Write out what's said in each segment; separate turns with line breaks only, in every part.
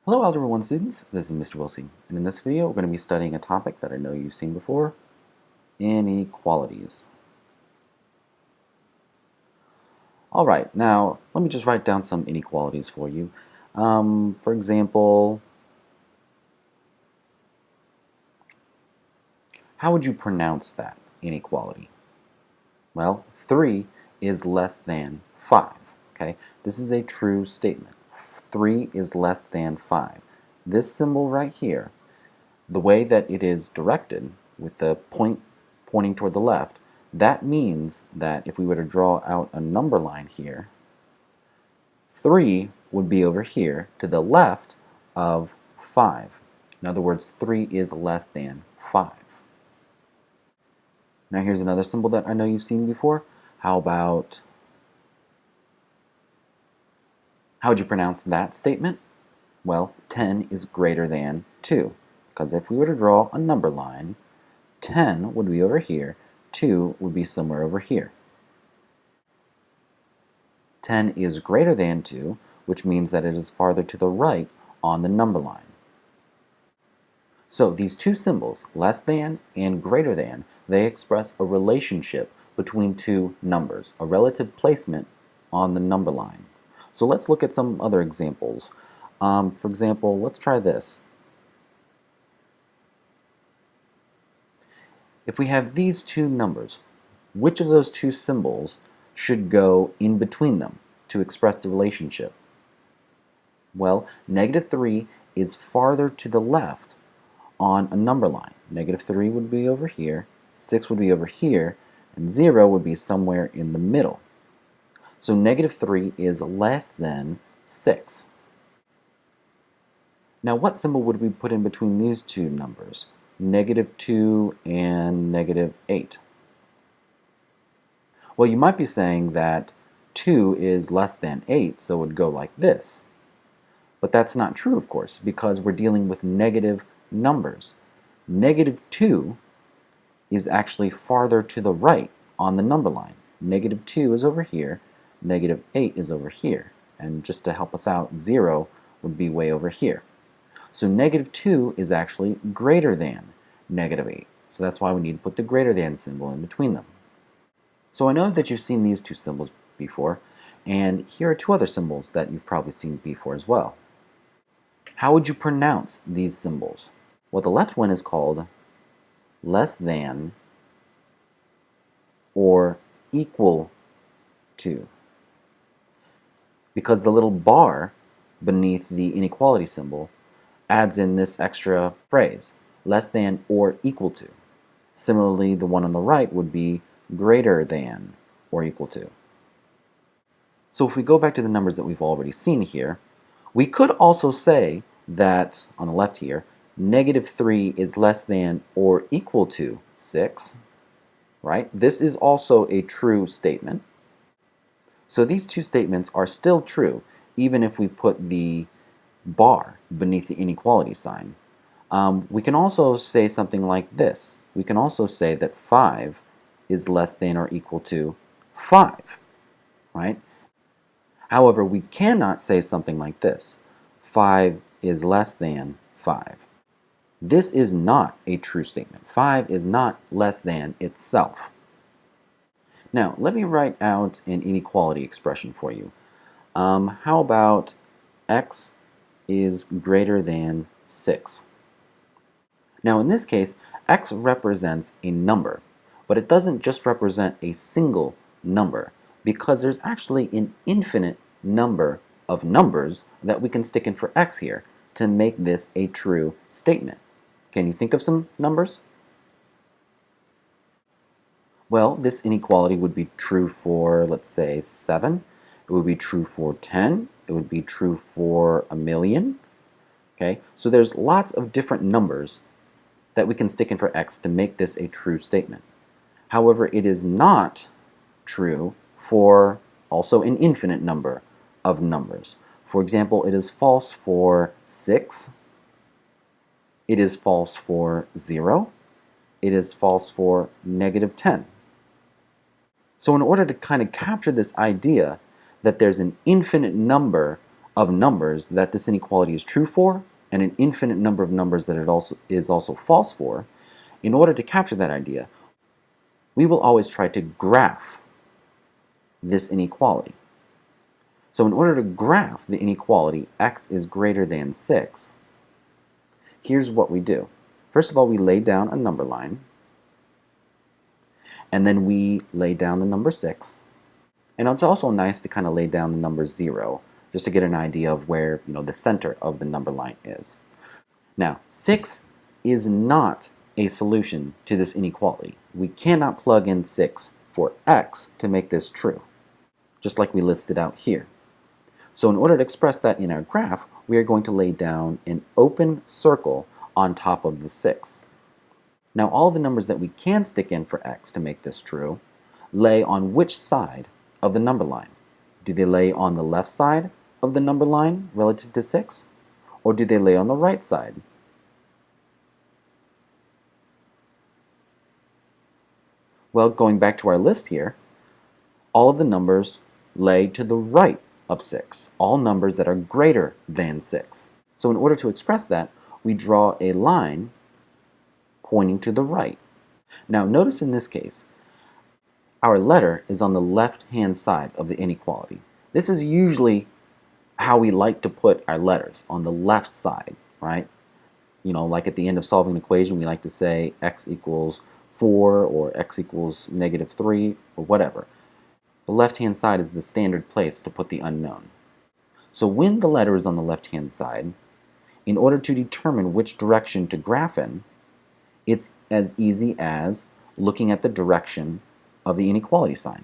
Hello Algebra 1 students, this is Mr. Wilsey, and in this video we're going to be studying a topic that I know you've seen before, inequalities. Alright, now let me just write down some inequalities for you. For example, how would you pronounce that inequality? Well, 3 is less than 5, okay? This is a true statement. 3 is less than 5. This symbol right here, the way that it is directed with the point pointing toward the left, that means that if we were to draw out a number line here, 3 would be over here to the left of 5. In other words, 3 is less than 5. Now here's another symbol that I know you've seen before. How would you pronounce that statement? Well, 10 is greater than 2, because if we were to draw a number line, 10 would be over here, 2 would be somewhere over here. 10 is greater than 2, which means that it is farther to the right on the number line. So these two symbols, less than and greater than, they express a relationship between two numbers, a relative placement on the number line. So let's look at some other examples. For example, let's try this. If we have these two numbers, which of those two symbols should go in between them to express the relationship? Well, -3 is farther to the left on a number line. -3 would be over here, 6 would be over here, and 0 would be somewhere in the middle. So -3 is less than 6. Now what symbol would we put in between these two numbers? -2 and -8. Well, you might be saying that 2 is less than 8, so it would go like this. But that's not true, of course, because we're dealing with negative numbers. -2 is actually farther to the right on the number line. -2 is over here, -8 is over here. And just to help us out, 0 would be way over here. So -2 is actually greater than -8. So that's why we need to put the greater than symbol in between them. So I know that you've seen these two symbols before, and here are two other symbols that you've probably seen before as well. How would you pronounce these symbols? Well, the left one is called less than or equal to, because the little bar beneath the inequality symbol adds in this extra phrase, less than or equal to. Similarly, the one on the right would be greater than or equal to. So if we go back to the numbers that we've already seen here, we could also say that, on the left here, -3 is less than or equal to 6, right? This is also a true statement. So these two statements are still true, even if we put the bar beneath the inequality sign. We can also say something like this. We can also say that 5 is less than or equal to 5, right? However, we cannot say something like this. 5 is less than 5. This is not a true statement. 5 is not less than itself. Now, let me write out an inequality expression for you. How about x is greater than 6? Now, in this case, x represents a number, but it doesn't just represent a single number, because there's actually an infinite number of numbers that we can stick in for x here to make this a true statement. Can you think of some numbers? Well, this inequality would be true for, let's say, 7. It would be true for 10. It would be true for 1,000,000. Okay, so there's lots of different numbers that we can stick in for x to make this a true statement. However, it is not true for also an infinite number of numbers. For example, it is false for 6. It is false for 0. It is false for -10. So in order to kind of capture this idea that there's an infinite number of numbers that this inequality is true for and an infinite number of numbers that it is also false for, in order to capture that idea, we will always try to graph this inequality. So in order to graph the inequality x is greater than 6, here's what we do. First of all, we lay down a number line, and then we lay down the number 6. And it's also nice to kind of lay down the number 0, just to get an idea of where, the center of the number line is. Now, 6 is not a solution to this inequality. We cannot plug in 6 for x to make this true, just like we listed out here. So in order to express that in our graph, we are going to lay down an open circle on top of the 6. Now, all the numbers that we can stick in for x to make this true lay on which side of the number line? Do they lay on the left side of the number line relative to 6? Or do they lay on the right side? Well, going back to our list here, all of the numbers lay to the right of 6, all numbers that are greater than 6. So in order to express that, we draw a line pointing to the right. Now notice in this case, our letter is on the left-hand side of the inequality. This is usually how we like to put our letters, on the left side, right? Like at the end of solving an equation, we like to say x equals 4 or x equals -3 or whatever. The left-hand side is the standard place to put the unknown. So when the letter is on the left-hand side, in order to determine which direction to graph in, it's as easy as looking at the direction of the inequality sign.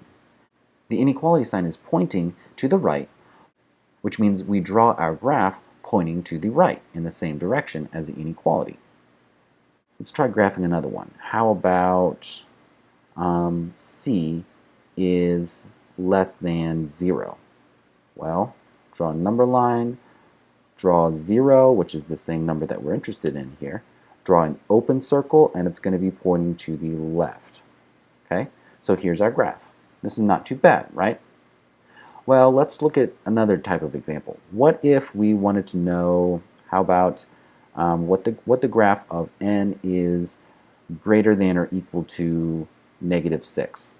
The inequality sign is pointing to the right, which means we draw our graph pointing to the right in the same direction as the inequality. Let's try graphing another one. How about c is less than 0? Well, draw a number line, draw 0, which is the same number that we're interested in here, draw an open circle, and it's going to be pointing to the left. Okay, so here's our graph. This is not too bad, right? Well, let's look at another type of example. What if we wanted to know, how about what the graph of n is greater than or equal to -6?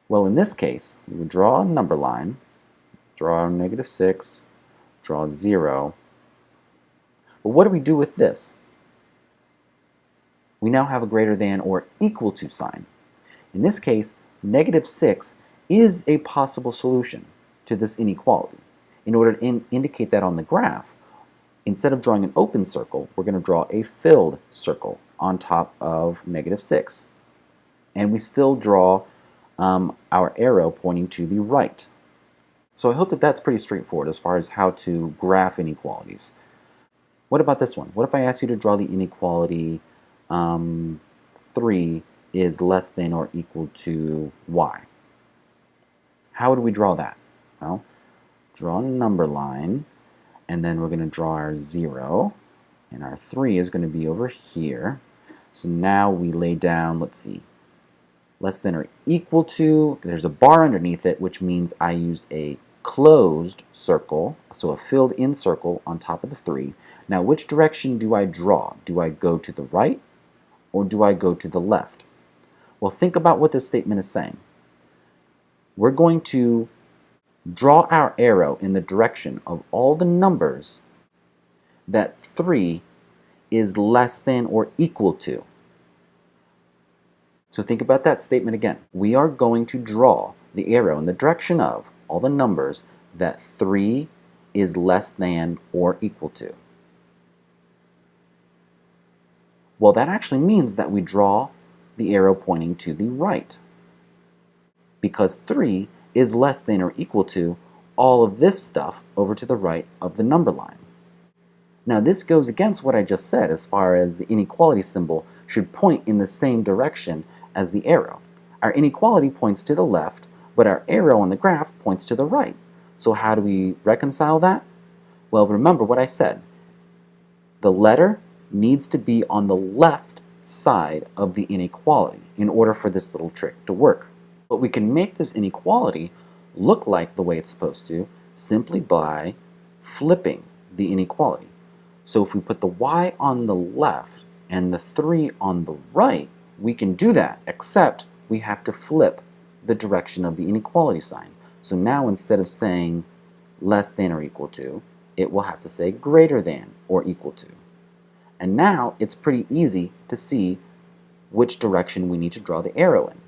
Well, in this case, we would draw a number line, draw -6, draw 0. But what do we do with this? We now have a greater than or equal to sign. In this case, -6 is a possible solution to this inequality. In order to indicate that on the graph, instead of drawing an open circle, we're going to draw a filled circle on top of -6. And we still draw our arrow pointing to the right. So I hope that that's pretty straightforward as far as how to graph inequalities. What about this one? What if I ask you to draw the inequality 3 is less than or equal to y? How would we draw that? Well, draw a number line, and then we're going to draw our 0, and our 3 is going to be over here. So now we lay down, let's see, less than or equal to, there's a bar underneath it, which means I used a closed circle, so a filled in circle on top of the 3. Now which direction do I draw? Do I go to the right or do I go to the left? Well, think about what this statement is saying. We're going to draw our arrow in the direction of all the numbers that 3 is less than or equal to. So think about that statement again. We are going to draw the arrow in the direction of all the numbers that 3 is less than or equal to. Well, that actually means that we draw the arrow pointing to the right, because 3 is less than or equal to all of this stuff over to the right of the number line. Now this goes against what I just said as far as the inequality symbol should point in the same direction as the arrow. Our inequality points to the left, but our arrow on the graph points to the right. So how do we reconcile that? Well, remember what I said. The letter needs to be on the left side of the inequality in order for this little trick to work. But we can make this inequality look like the way it's supposed to simply by flipping the inequality. So if we put the y on the left and the 3 on the right, we can do that, except we have to flip the direction of the inequality sign. So now instead of saying less than or equal to, it will have to say greater than or equal to. And now it's pretty easy to see which direction we need to draw the arrow in.